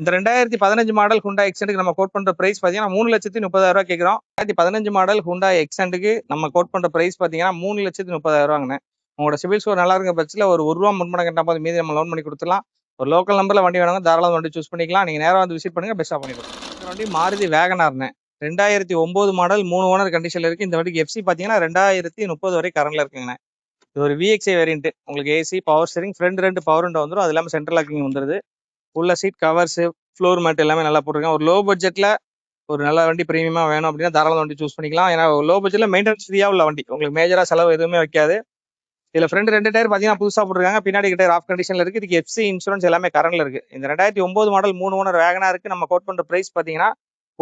இந்த 2015 மாடல் ஹுண்டாய் எக்ஸென்ட்க்கு நம்ம கோட் பண்ற பிரைஸ் பார்த்தீங்கன்னா 3,30,000 கேட்குறோம். 2015 மாடல் ஹுண்டாய் எக்ஸென்ட்க்கு நம்ம கோட் பண்ற பிரைஸ் பார்த்தீங்கன்னா 3,30,000. உங்களோட சிவில் ஸ்கோர் நல்லா இருக்க பட்சத்தில் ஒரு ₹1 முன்பணம் கட்டினா போதும், மீதி நம்ம லோன் பண்ணி கொடுத்துலாம். ஒரு லோக்கல் நம்பர்ல வண்டி வேணுங்க, தாராளம் வண்டி சூஸ் பண்ணிக்கலாம். நீங்க நேராக வந்து விசிட் பண்ணுங்க, பெஸ்ட்டாக பண்ணி கொடுக்கலாம். வண்டி மாருதி வேகனார்னே 2009 மாடல் 3 ஓனர் கண்டிஷன்ல இருக்கு. இந்த வண்டிக்கு எஃப்சி பார்த்தீங்கன்னா 2030 வரை கரண்ட்ல இருக்குங்கண்ணே. இது ஒரு விஎக்ஸ்ஐ வேரியன்ட். உங்களுக்கு AC, power steering, front 2 power window வந்துடும். அது இல்லாமல் சென்ட்ரல் லாக்கிங் வந்துருது. உள்ள சீட் கவர்ஸ், ஃப்ளோர் மேட் எல்லாமே நல்லா போட்டிருக்கேன். ஒரு லோ பட்ஜெட்ல ஒரு நல்ல வண்டி பிரீமியமா வேணும் அப்படின்னா தாராளம் வண்டி சூஸ் பண்ணிக்கலாம். ஏன்னா லோ பட்ஜெட்ல மெயின்டெனன்ஸ் ஃப்ரீயா உள்ள வண்டி, உங்களுக்கு மேஜரா செலவு எதுவுமே வைக்காது. இதுல ஃப்ரண்ட் 2 டயர் பார்த்தீங்கன்னா புதுசா போட்டிருக்காங்க, பின்னாடி டயர் ஆஃப் கண்டிஷன்ல இருக்கு. இதுக்கு எஃப்சி இன்சூரன்ஸ் எல்லாமே கரண்ட்ல இருக்கு. இந்த 2009 மாடல் 3 ஓனர் வேகனாருக்கு நம்ம கோட் பண்ற பிரைஸ் பார்த்தீங்கன்னா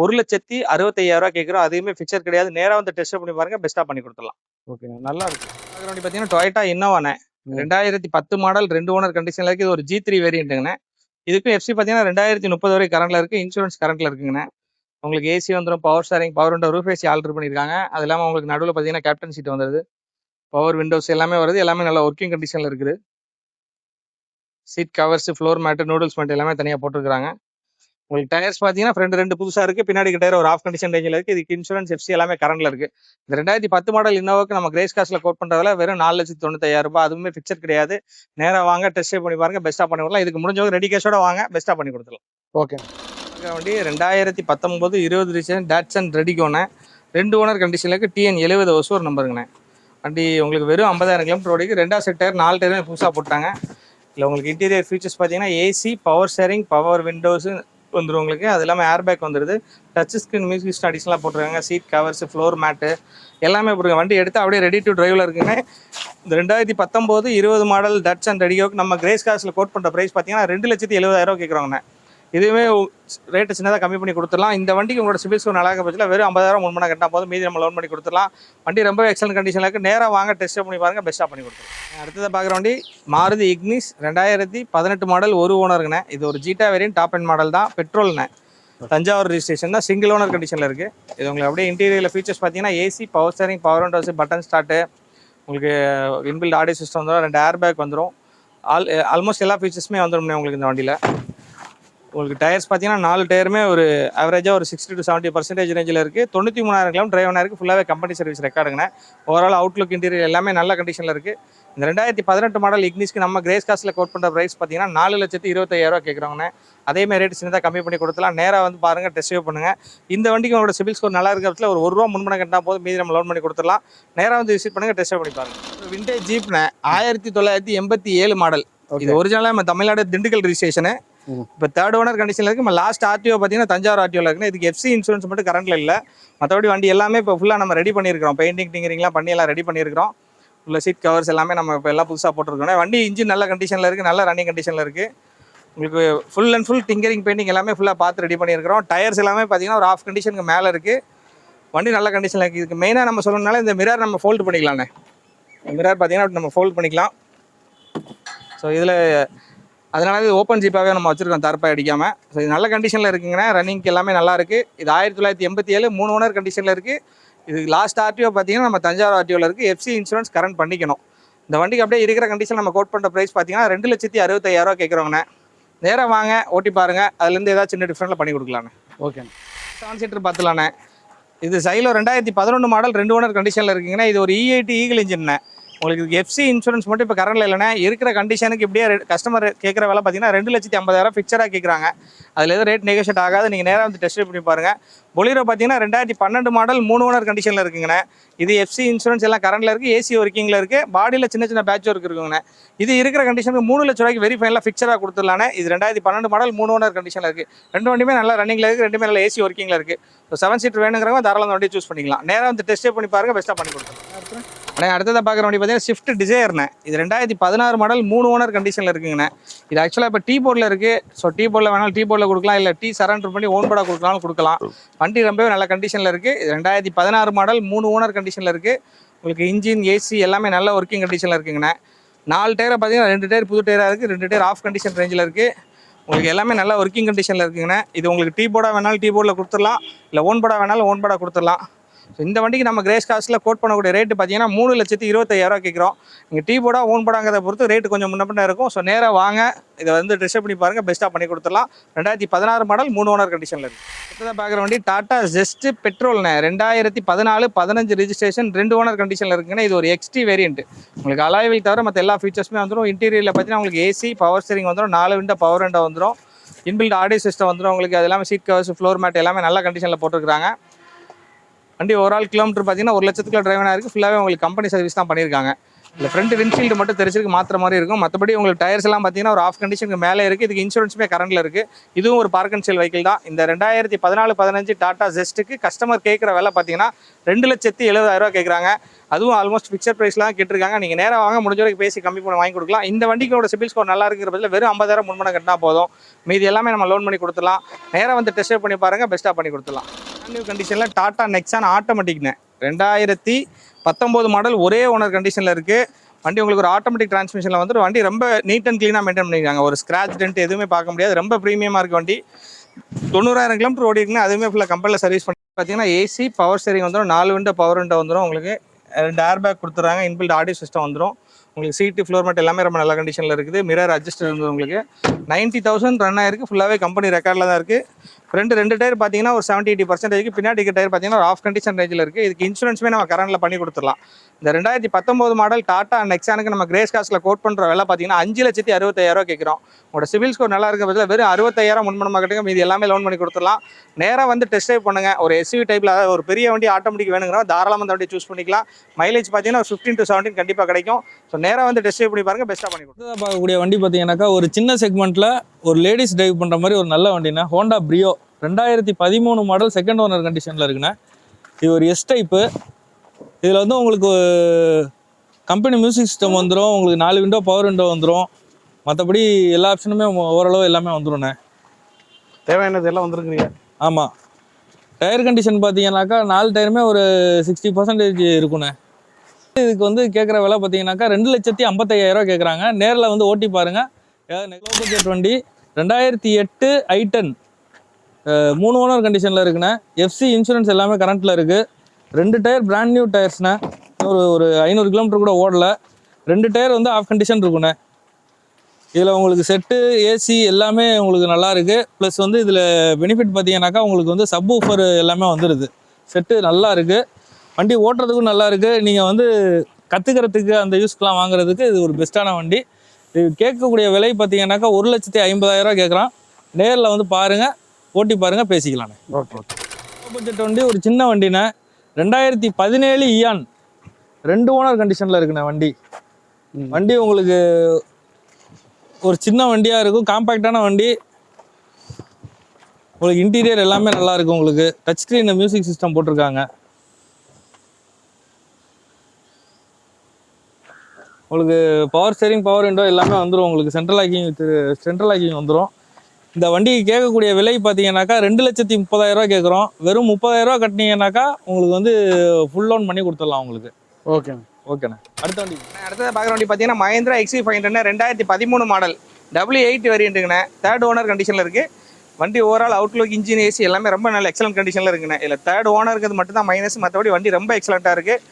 1,65,000 கேட்குறோம். அதுவுமே ஃபிக்சர் கிடையாது. நேராக வந்து டெஸ்ட் பண்ணி பாருங்க, பெஸ்ட்டாக பண்ணி கொடுத்துடலாம். ஓகே, நல்லா இருக்கு. வண்டி பார்த்தீங்கன்னா டொயோட்டா இன்னோவாண்ணே 2010 மாடல் 2 ஓனர் கண்டிஷன்ல இருக்கு. இது ஒரு G3 வேரியன்ட்டுங்கண்ணே. இதுக்கும் எஃப்சி பார்த்தீங்கன்னா 2030 வரை கரண்ட்ல இருக்கு. இன்சூரன்ஸ் கரண்ட்ல இருக்குங்கண்ணே. உங்களுக்கு ஏசி வந்துடும், power steering, power window, roof AC alter பண்ணியிருக்காங்க. அது இல்லாமல் உங்களுக்கு நடுவில் பார்த்தீங்கன்னா கேப்டன் சீட் வந்துருது. பவர் விண்டோஸ் எல்லாமே வருது. எல்லாமே நல்ல ஒர்க்கிங் கண்டிஷன்ல இருக்குது. Seat covers, floor mat, noodles mat எல்லாமே தனியாக போட்டுருக்காங்க. உங்களுக்கு டயர்ஸ் பார்த்தீங்கன்னா ஃப்ரண்ட் 2 புதுசாக இருக்குது, பின்னாடி டயர் ஒரு ஆஃப் கண்டிஷன் ரேஞ்சில் இருக்குது. இதுக்கு இன்சூரன்ஸ் எஃப்சி எல்லாமே கரண்ட்ல இருக்குது. இந்த 2010 மாடல் இன்னோவாக்கு நம்ம கிரேஸ் காஸ்ட்டில் கோட் பண்ணுறதுல வெறும் 4,95,000. அதுவுமே ஃபிக்சர் கிடையாது. நேராக வாங்க, டெஸ்ட் பண்ணி பாருங்க, பெஸ்ட்டாக பண்ணி கொடுக்கலாம். இதுக்கு முடிஞ்சவங்க ரெடி கேஷோட வாங்க, பெஸ்ட்டாக பண்ணி கொடுத்துலாம். ஓகே. வண்டி 2019-20 ரிஜிஸ்ட்ரேஷன் டாட்சன் ரெடிகோண்ணே. 2 ஓனர் கண்டிஷனில் இருக்குது. TN 70 ஒசூர் நம்பருங்கண்ணே. வண்டி உங்களுக்கு வெறும் 50,000 கிலோமீட்டர் ஓடிக்கு. 2வது செட் டயர், 4 டயருமே புதுசாக போட்டாங்க. இல்லை உங்களுக்கு இன்டீரியர் ஃபீச்சர்ஸ் பார்த்தீங்கன்னா AC, power steering, power windows வந்துடும் உங்களுக்கு. அது இல்லாமல் ஏர் பேக் வந்துடுது. டச் ஸ்க்ரீன் மியூசிக் ஸ்டடிஸ்லாம் போட்டிருக்காங்க. சீட் கவர்ஸ், ஃப்ளோர் மேட்டு எல்லாமே போட்டுருக்காங்க. வண்டி எடுத்து அப்படியே ரெடி டு டிரைவில் இருக்குங்க. இந்த 2019-20 மாடல் டாட்சன் ரெடிகோக்கு நம்ம கிரேஸ் காஸ்ட்டில் கோட் பண்ணுற ப்ரைஸ் பார்த்தீங்கன்னா 2,70,000 கேட்குறாங்கண்ணே. இதுவுமே ரேட்டு சின்னதாக கம்மி பண்ணி கொடுத்துடலாம். இந்த வண்டிக்கு உங்களோட சிவில் ஸ்கோர் நல்லா இருக்க பட்சத்தில் வெறும் 50,000 முன்பணம் கட்டினா போதும், மீதி நம்ம லோன் பண்ணி கொடுத்துடலாம். வண்டி ரொம்ப எக்ஸலன்ட் கண்டிஷனில் இருக்குது. நேராக வாங்க, டெஸ்ட் பண்ணி பாருங்கள், பெஸ்ட்டாக பண்ணி கொடுத்துருலாம். அடுத்ததாக பார்க்குற வண்டி மாருதி இக்னிஸ் 2018 மாடல் 1 ஓனருங்கண்ணே. இது ஒரு ஜீட்டா வேரியன்ட், டாப் எண்ட் மாடல் தான், பெட்ரோல்ண்ணே. தஞ்சாவூர் ரிஜிஸ்ட்ரேஷன் தான், சிங்கிள் ஓனர் கண்டிஷனில் இருக்குது. இது உங்களுக்கு அப்படியே இன்டீரியரில் ஃபீச்சர்ஸ் பார்த்தீங்கன்னா AC, power steering, power Windows, button start, உங்களுக்கு இன்பில்ட் ஆடியோ சிஸ்டம் வந்துடும், 2 ஏர் பேக் வந்துடும். ஆல்மோஸ்ட் எல்லா ஃபீச்சர்ஸுமே வந்துடும் உங்களுக்கு இந்த வண்டியில். உங்களுக்கு டயர்ஸ் பார்த்தீங்கன்னா 4 டயருமே ஒரு ஆவரேஜாக ஒரு 60 to 70% ரேஞ்சில் இருக்குது. 93,000 கிலோமீட்டர் டிரைவ் ஆகிருக்கு. ஃபுல்லாகவே கம்பெனி சர்வீஸ் ரெக்கார்டுங்கண்ணே. ஓவரால் அவுட்லுக் இன்டீரியர் எல்லாமே நல்ல கண்டிஷனில் இருக்குது. இந்த 2018 மாடல் இக்னிஸ்க்கு நம்ம கிரேஸ் காஸ்ட்டில் கோட் பண்ணுற ப்ரைஸ் பார்த்தீங்கன்னா 4,25,000 கேட்குறோங்கண்ணே. அதேமாதிரி ரேட் சின்னதாக கம்மி பண்ணி கொடுத்துலாம். நேராக வந்து பாருங்கள், டெஸ்ட் ட்ரைவ் பண்ணுங்கள். இந்த வண்டிக்கு உங்களோட சிவில் ஸ்கோர் நல்லா இருக்கிறதுல ஒரு ₹1 முன்பணம் கட்டினா போதும், மீதி நம்ம லோன் பண்ணி கொடுத்துடலாம். நேராக வந்து விசிட் பண்ணுங்கள், டெஸ்ட் ட்ரைவ் பண்ணி பாருங்கள். விண்டேஜ் ஜீப்ண்ணே 1987 மாடல். இது ஒரிஜினலாக நம்ம தமிழ்நாடு திண்டுக்கல் ரிஜிஸ்ட்ரேஷனு. இப்போ 3rd ஓனர் கண்டிஷனில் இருக்குது. நம்ம லாஸ்ட் ஆர்டிஓ பார்த்தீங்கன்னா தஞ்சாவூர் ஆர்டிஓவில் இருக்குன்னு. இதுக்கு எஃப்சி இன்சூரன்ஸ் மட்டும் கரண்ட்டில் இல்லை. மற்றபடி வண்டி எல்லாமே இப்போ ஃபுல்லாக நம்ம ரெடி பண்ணியிருக்கிறோம். பெயிண்டிங் டிங்கரிங்லாம் பண்ணி எல்லாம் ரெடி பண்ணியிருக்கிறோம். உள்ள சீட் கவர்ஸ் எல்லாமே நம்ம இப்போ எல்லாம் புதுசாக போட்டிருக்கோம். வண்டி இன்ஜின் நல்ல கண்டிஷனில் இருக்குது, நல்ல ரன்னிங் கண்டிஷனில் இருக்குது. உங்களுக்கு full and full tinkering painting எல்லாமே ஃபுல்லாக பார்த்து ரெடி பண்ணியிருக்கிறோம். டயர்ஸ் எல்லாமே பார்த்தீங்கன்னா ஒரு ஆஃப் கண்டிஷனுக்கு மேலே இருக்குது. வண்டி நல்ல கண்டிஷனில் இருக்குது. இதுக்கு மெயினாக நம்ம சொல்லணும்னால இந்த மிரர் நம்ம ஃபோல்டு பண்ணிக்கலாண்ணே. மிரர் பார்த்தீங்கன்னா நம்ம ஃபோல்டு பண்ணிக்கலாம். ஸோ இதில் அதனால இது ஓப்பன் ஜீப்பாகவே நம்ம வச்சுருக்கோம், தரப்பாக அடிக்காமல். ஸோ இது நல்ல கண்டிஷனில் இருக்குங்கண்ணே. ரன்னிங்க்கு எல்லாமே நல்லா இருக்குது. இது 1987 3 ஓனர் கண்டிஷனில் இருக்குது. இது லாஸ்ட் ஆர்டிஓ பார்த்தீங்கன்னா நம்ம தஞ்சாவூர் ஆர்டிஓவில் இருக்குது. எஃப்சி இன்சூரன்ஸ் கரண்ட் பண்ணிக்கணும். இந்த வண்டிக்கு அப்படியே இருக்கிற கண்டிஷன் நம்ம கோட் பண்ணுற ப்ரைஸ் பார்த்தீங்கன்னா 2,65,000 கேட்குறோங்கண்ணே. நேராக வாங்க, ஓட்டி பாருங்கள், அதுலேருந்து ஏதாவது சின்ன டிஃப்ரெண்ட்டில் பண்ணி கொடுக்கலாண்ணே. ஓகே. 7 சீட்டர் பார்த்துலாண்ணே. இது சைலோ 2011 மாடல் 2 ஓனர் கண்டிஷனில் இருக்குங்கண்ணே. இது ஒரு E80 ஈகிள் இன்ஜின்ண்ணே. உங்களுக்கு இதுக்கு எஃப்சி இன்சூரன்ஸ் மட்டும் இப்போ கரண்ட்ல இல்லைன்னா இருக்கிற கண்டிஷனுக்கு இப்படியே கஸ்டமர் கேட்குற வேலை பார்த்தீங்கன்னா 2,50,000 ஃபிக்சராக கேட்குறாங்க. அதில் எதுவும் ரேட் நெகோஷியேட் ஆகாது. நீங்கள் நேராக வந்து டெஸ்ட் பண்ணி பாருங்கள். பொலிரோ பார்த்தீங்கன்னா 2012 மாடல் 3 ஓனர் கண்டிஷனில் இருக்குங்கண்ணே. இது எஃப்சி இன்சூரன்ஸ் எல்லாம் கரண்ட்ல இருக்குது, ஏசி ஒர்க்கிங்கில் இருக்குது, பாடியில் சின்ன சின்ன பேட்ச் ஒர்க் இருக்குங்கண்ணே. இது இருக்கிற கண்டிஷனுக்கு 3 லட்ச ரூபாய்க்கு வெரி ஃபைனலாக ஃபிக்சராக கொடுத்துடலானே. இது 2012 மாடல் 3 ஓனர் கண்டிஷனில் இருக்குது. 2 வண்டியுமே நல்லா ரன்னிங்கில் இருக்குது, 2மே நல்ல ஏசி ஒர்க்கிங்கில் இருக்குது. ஸோ 7 சீட்டர் வேணுங்கிறவங்க தாராளம் வண்டியை சூஸ் பண்ணிக்கலாம். நேராக வந்து டெஸ்ட் பண்ணி பாருங்கள், பெஸ்ட்டாக பண்ணி கொடுத்துருலாம். ஆனால் அடுத்ததாக பார்க்குற வண்டி பார்த்தீங்கன்னா ஸ்விஃப்ட் டிசையர்ண்ணே. இது 2016 மாடல் 3 ஓனர் கண்டிஷனில் இருக்குங்கண்ணே. இது ஆக்சுவலாக இப்போ டீ போர்டில் இருக்குது. ஸோ டீ போர்டில் வேணாலும் டீ போர்டில் கொடுக்கலாம், இல்லை டீ சரண்டர் பண்ணி ஓன் போர்டாக கொடுக்கலாம்னு கொடுக்கலாம். வண்டி ரொம்பவே நல்ல கண்டிஷனில் இருக்குது. இது 2016 மாடல் 3 ஓனர் கண்டிஷனில் இருக்குது. உங்களுக்கு இன்ஜின், ஏசி எல்லாமே நல்ல ஒர்க்கிங் கண்டிஷனில் இருக்குங்கண்ணே. 4 டயரை பார்த்தீங்கன்னா 2 டயர் புது டயராக இருக்குது, 2 டயர் ஆஃப் கண்டிஷன் ரேஞ்சில் இருக்குது. உங்களுக்கு எல்லாமே நல்ல ஒர்க்கிங் கண்டிஷனில் இருக்குங்கண்ணே. இது உங்களுக்கு டீ போர்டாக வேணாலும் டீ போர்டில் கொடுத்துடலாம், இல்லை ஓன் போர்டாக வேணாலும் ஓன் போர்டாக கொடுத்துடலாம். ஸோ இந்த வண்டிக்கு நம்ம கிரேஸ் காஸ்ட்டில் கோட் பண்ணக்கூடிய ரேட்டு பார்த்தீங்கன்னா 3,25,000 கேட்குறோம். நீங்கள் டீ போர்டா ஓன் போடாங்கிறத பொறுத்து ரேட்டு கொஞ்சம் முன்ன பின்ன இருக்கும். ஸோ நேராக வாங்க, இதை வந்து ட்ரெஸ்அப் பண்ணி பாருங்கள், பெஸ்ட்டாக பண்ணி கொடுத்துடலாம். 2016 மாடல் 3 ஓனர் கண்டிஷனில் இருக்குது. அடுத்ததாக பார்க்குற வண்டி டாடா ஜெஸ்ட் பெட்ரோல்ண்ணே. 2014, 15 ரிஜிஸ்ட்ரேஷன், 2 ஓனர் கண்டிஷனில் இருக்குங்கன்னா இது ஒரு எக்ஸ்டி வேரியன்ட். உங்களுக்கு அலாய்வில் தவிர மற்ற எல்லா ஃபீச்சர்ஸுமே வந்துடும். இன்டீரியரில் பார்த்தீங்கன்னா உங்களுக்கு ஏசி, பவர் ஸ்டீரிங் வந்துடும், 4 விண்டோ பவர் விண்டோ வந்துடும், இன்பில்ட் ஆடியோ சிஸ்டம் வந்துடும். உங்களுக்கு அது எல்லாமே சீட் கவர்ஸ், ஃப்ளோர் மேட் எல்லாமே நல்ல கண்டிஷனில் போட்டுருக்காங்க. வண்டி ஓவரால் கிலோமீட்டர் பார்த்தீங்கன்னா 1,00,000 டிரைவனாக இருக்குது. ஃபுல்லாகவே உங்களுக்கு கம்பெனி சர்வீஸ் தான் பண்ணியிருக்காங்க. இல்லை ஃப்ரண்ட் விண்ட்ஷீல்டு மட்டும் தெரிச்சிருக்கு மாத்திர மாதிரி இருக்கும். மற்றபடி உங்களுக்கு டயர்ஸ் எல்லாம் பார்த்தீங்கன்னா ஒரு ஆஃப் கண்டிஷனுக்கு மேலே இருக்குது. இதுக்கு இன்சூரன்ஸுமே கரண்டில் இருக்குது. இதுவும் ஒரு பார்க் அண்ட் சேல் வெஹிக்கிள் தான். இந்த 2014, 15 டாடா ஜெஸ்ட்டுக்கு கஸ்டமர் கேட்குற விலை பார்த்தீங்கன்னா 2,70,000 கேட்குறாங்க. அதுவும் ஆல்மோஸ்ட் ஃபிக்ஸட் ப்ரைஸ்லாம் கேட்டிருக்காங்க. நீங்கள் நேராக வாங்க, முடிஞ்ச வரைக்கும் பேசி கம்மி பண்ணி வாங்கி கொடுக்கலாம். இந்த வண்டிக்கோட சிபில் ஸ்கோர் நல்லா இருக்கிற பதில் வெறும் 50,000 முன்பணம் கட்டினா போதும். மீதி எல்லாமே நம்ம லோன் பண்ணி கொடுத்துடலாம். நேராக வந்து டெஸ்ட் பண்ணி பாருங்கள், பெஸ்ட்டாக பண்ணி கொடுத்துடலாம். நியூ கண்டிஷனில் டாடா நெக்ஸான் ஆட்டோமேட்டிக்னு 2019 மாடல் ஒரே ஓனர் கண்டிஷனில் இருக்குது. வண்டி உங்களுக்கு ஒரு ஆட்டோமேட்டிக் டிரான்ஸ்மிஷனில் வந்துட்டு வண்டி ரொம்ப நீட் அண்ட் க்ளீனாக மெயின்டைன் பண்ணியிருக்காங்க. ஒரு ஸ்க்ராட்ச் டென்ட் எதுவுமே பார்க்க முடியாது. ரொம்ப ப்ரீமியமாக இருக்குது வண்டி. 90,000 கிலோமீட்டர் ஓடி இருக்குன்னா அதுவுமே ஃபுல்லாக கம்பெனியில் சர்வீஸ் பண்ணி பார்த்தீங்கன்னா ஏசி, பவர் ஸ்டீரிங் வந்துடும், 4 விண்டோ பவர் விண்டோ வந்துடும். உங்களுக்கு 2 ஏர் பேக் கொடுத்துறாங்க, இன்பில்ட் ஆடியோ சிஸ்டம் வந்துடும். உங்களுக்கு சீட்டு, ஃப்ளோர் மேட் எல்லாமே ரொம்ப நல்ல கண்டிஷனில் இருக்குது. மிரர் அட்ஜஸ்ட் இருந்தது. உங்களுக்கு 90,000 ரன் ஆயிருக்கு. ஃபுல்லாகவே கம்பெனி ரெக்கார்டில் தான் இருக்குது. ஃப்ரெண்டு 2 டயர் பார்த்தீங்கன்னா ஒரு 70-80% பின்னாடி டயர் பார்த்தீங்கன்னா ஒரு ஆஃப் கண்டிஷன் ரேஞ்சில் இருக்குது. இதுக்கு இன்சூரன்ஸுமே நம்ம கரண்டில் பண்ணி கொடுத்துடலாம். இந்த 2019 மாடல் டாடா நெக்ஸானுக்கு நம்ம கிரேஸ் காஸ்ட்டில் கோட் பண்ணுற விலை பார்த்தீங்கன்னா 5,65,000 கேட்குறோம். உங்களோட சிவில் ஸ்கோர் நல்லா இருக்க பட்சத்தில் வெறும் 65,000 முன்பணமாக கட்டுங்க. மீது எல்லாமே லோன் பண்ணி கொடுத்துடலாம். நேராக வந்து டெஸ்ட் ட்ரைவ் பண்ணுங்கள். ஒரு எஸ்யூவி டைப்பில், அதாவது ஒரு பெரிய வண்டி ஆட்டோமேட்டிக் வேணுங்கிறோம், தாராளமாக அந்த வண்டி சூஸ் பண்ணிக்கலாம். மைலேஜ் பார்த்தீங்கன்னா 15 to 17 கண்டிப்பாக கிடைக்கும். ஸோ நேராக வந்து டெஸ்ட் ட்ரைவ் பண்ணி பாருங்கள், பெஸ்ட்டாக பண்ணி கொடுத்து. பார்க்கக்கூடிய வண்டி பார்த்தீங்கன்னாக்கா ஒரு சின்ன செக்மெண்ட்டில் ஒரு லேடிஸ் டிரைவ் பண்ணுற மாதிரி ஒரு நல்ல வண்டினா ஹோண்டா பிரியோ 2013 மாடல் செகண்ட் ஓனர் கண்டிஷனில் இருக்குண்ணே. இது ஒரு எஸ் டைப்பு. இதில் வந்து உங்களுக்கு கம்பெனி மியூசிக் சிஸ்டம் வந்துடும். உங்களுக்கு 4 விண்டோ பவர் விண்டோ வந்துடும். மற்றபடி எல்லா ஆப்ஷனுமே ஓரளவு எல்லாமே வந்துடும்ண்ணே. தேவையானது எல்லாம் வந்துருக்குறீங்க. ஆமாம். டயர் கண்டிஷன் பார்த்தீங்கன்னாக்கா 4 டயருமே ஒரு 60% இருக்குண்ணே. இதுக்கு வந்து கேட்குற விலை பார்த்தீங்கன்னாக்கா 2,55,000 கேட்குறாங்க. நேரில் வந்து ஓட்டி பாருங்கள். லோ பட்ஜெட் வண்டி 2008 i10 3 ஓனர் கண்டிஷனில் இருக்குண்ணே. எஃப்சி இன்சூரன்ஸ் எல்லாமே கரண்ட்டில் இருக்குது. 2 டயர் பிராண்ட் நியூ டயர்ஸ்ண்ணே. ஒரு 500 கிலோமீட்டர் கூட ஓடல. 2 டயர் வந்து ஆஃப் கண்டிஷன் இருக்குண்ணே. இதில் உங்களுக்கு செட்டு, ஏசி எல்லாமே உங்களுக்கு நல்லா இருக்குது. ப்ளஸ் வந்து இதில் பெனிஃபிட் பார்த்தீங்கன்னாக்கா உங்களுக்கு வந்து சப் ஊஃபர் எல்லாமே வந்துடுது. செட்டு நல்லா இருக்குது. வண்டி ஓட்டுறதுக்கும் நல்லா இருக்குது. நீங்கள் வந்து கற்றுக்கிறதுக்கு அந்த யூஸ்க்கெலாம் வாங்குறதுக்கு இது ஒரு பெஸ்ட்டான வண்டி. இது கேட்கக்கூடிய விலை பார்த்தீங்கன்னாக்கா 1,50,000 கேட்குறான். நேரில் வந்து பாருங்கள், ஓட்டி பாருங்கள், பேசிக்கலாண்ணே. ஓகே. லோ பட்ஜெட் வண்டி ஒரு சின்ன வண்டிண்ணே. 2017 இயான் 2 ஓனர் கண்டிஷனில் இருக்குண்ணே வண்டி. வண்டி உங்களுக்கு ஒரு சின்ன வண்டியாக இருக்கும், காம்பேக்டான வண்டி. உங்களுக்கு இன்டீரியர் எல்லாமே நல்லா இருக்கும். உங்களுக்கு டச் ஸ்க்ரீன் மியூசிக் சிஸ்டம் போட்டிருக்காங்க. உங்களுக்கு பவர் ஸ்டீரிங், பவர் விண்டோ எல்லாமே வந்துடும். உங்களுக்கு சென்ட்ரல் லாக்கிங் வந்துடும். இந்த வண்டிக்கு கேட்கக்கூடிய விலை பார்த்தீங்கன்னாக்கா 2,30,000 கேட்குறோம். வெறும் 30,000 கட்டினீங்கன்னாக்கா உங்களுக்கு வந்து ஃபுல் லோன் பண்ணி கொடுத்துடலாம் உங்களுக்கு. ஓகேண்ணே. அடுத்தது பார்க்குற வண்டி பார்த்தீங்கன்னா Mahindra XC500 2013 model W8 வேரியண்ட்டுங்கண்ணே. 3rd owner கண்டிஷனில் இருக்குது. வண்டி ஓவரால் அவுட்லுக், இன்ஜின், ஏசி எல்லாமே ரொம்ப நல்ல எக்ஸலன்ட் கண்டிஷனில் இருக்குண்ணே. இல்லை 3rd ஓனர் இருக்கிறது மட்டும் தான் மைனஸ். மற்றபடி வண்டி ரொம்ப எக்ஸலண்ட்டாக இருக்குது.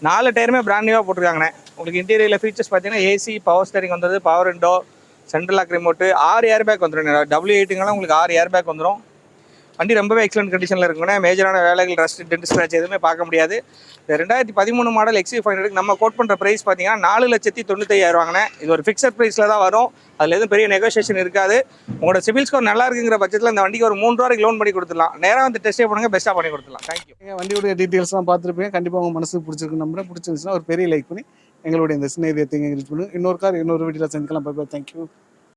4 டயருமே பிராண்ட் நியூவாக போட்டிருக்காங்கண்ணே. உங்களுக்கு இன்டீரியரில் ஃபீச்சர்ஸ் பார்த்தீங்கன்னா ஏசி, பவர் ஸ்டீரிங் வந்துடுது, power window, central lock remote, 6 air bag வந்துடும். W8ங்கெல்லாம் உங்களுக்கு 6 ஏர் பேக் வந்துடும். வண்டி ரொம்பவே எக்ஸலண்ட் கண்டிஷனில் இருக்குண்ணே. மேஜரான வேலைகள், ரஸ்ட், டென்ட் ஸ்க்ராட்ச் எதுவுமே பார்க்க முடியாது. இந்த 2013 மாடல் XC500 நம்ம கோட் பண்ணுற ப்ரைஸ் பார்த்தீங்கன்னா 4,95,000 வாங்கினே. இது ஒரு ஃபிக்ஸட் ப்ரைஸில் தான் வரும். அதில் எதுவும் பெரிய நெகோசியேஷன் இருக்காது. உங்களோட சிபில் ஸ்கோர் நல்லா இருக்குங்கிற பட்சத்தில் இந்த வண்டிக்கு ஒரு 3 ரூபாய்க்கு லோன் பண்ணி கொடுத்துடலாம். நேராக வந்து டெஸ்ட் பண்ணுங்க, பெஸ்ட்டாக பண்ணி கொடுத்துடலாம். தேங்க்யூ. வண்டியோட டீட்டெயில்ஸ்லாம் பார்த்துருப்பீங்க. கண்டிப்பாக உங்கள் மனசுக்கு பிடிச்சிருக்கு நம்புறேன். பிடிச்சிருந்துச்சுன்னா ஒரு பெரிய லைக் பண்ணி எங்களுடைய இந்த சின்ன இதயத்தை ரீச் பண்ணுங்க. இன்னொரு வீடியோவில் சந்திக்கலாம். Bye bye. தேங்க்யூ.